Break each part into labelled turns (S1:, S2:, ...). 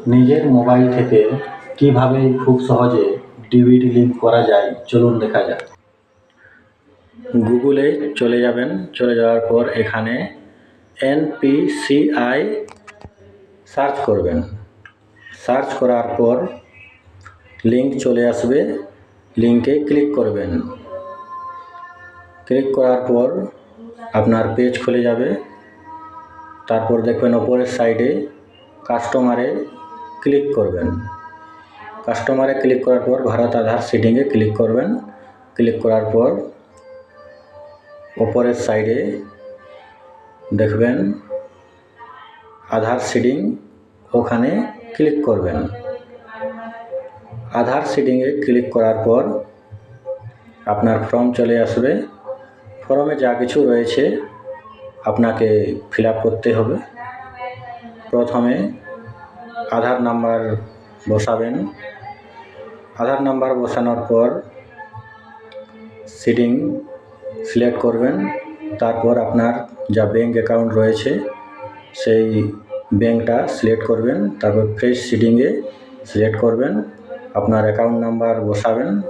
S1: নিজের মোবাইল থেকে কিভাবে খুব সহজে ডিভিডি লিঙ্ক করা যায় চলুন দেখা যাক। গুগলে চলে যাবেন, চলে যাওয়ার পর এখানে NPCI সার্চ করবেন। সার্চ করার পর লিঙ্ক চলে আসবে, লিঙ্কে ক্লিক করবেন। ক্লিক করার পর আপনার পেজ খুলে যাবে। তারপর দেখবেন ওপরের সাইডে কাস্টমারে ক্লিক করবেন। কাস্টমারে ক্লিক করার পর ভারত আধার সিডিংয়ে ক্লিক করবেন। ক্লিক করার পর ওপরের সাইডে দেখবেন আধার সিডিং, ওখানে ক্লিক করবেন। আধার সিডিংয়ে ক্লিক করার পর আপনার ফর্ম চলে আসবে। ফর্মে যা কিছু রয়েছে আপনাকে ফিল আপ করতে হবে। প্রথমে আধার নাম্বার বসাবেন। আধার নাম্বার বসানোর পর সিডিং সিলেক্ট করবেন। তারপর আপনার যা ব্যাঙ্ক অ্যাকাউন্ট রয়েছে সেই ব্যাঙ্কটা সিলেক্ট করবেন। তারপর ফ্রেশ সিডিংয়ে সিলেক্ট করবেন। আপনার অ্যাকাউন্ট নাম্বার বসাবেন,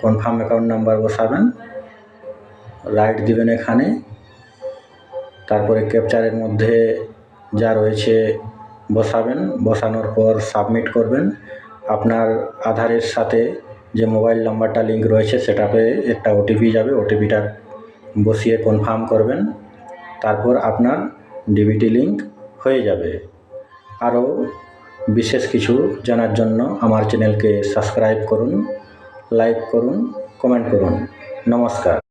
S1: কনফার্ম অ্যাকাউন্ট নাম্বার বসাবেন, রাইট দিবেন এখানে। তারপরে ক্যাপচারের মধ্যে যা রয়েছে বসাবেন। বসানোর পর সাবমিট করবেন। আপনার আধারের সাথে যে মোবাইল নাম্বারটা লিঙ্ক রয়েছে সেটাতে একটা ওটিপি যাবে, ওটিপিটা বসিয়ে কনফার্ম করবেন। তারপর আপনার ডিভিডি লিঙ্ক হয়ে যাবে। আরও বিশেষ কিছু জানার জন্য আমার চ্যানেলকে সাবস্ক্রাইব করুন, লাইক করুন, কমেন্ট করুন। নমস্কার।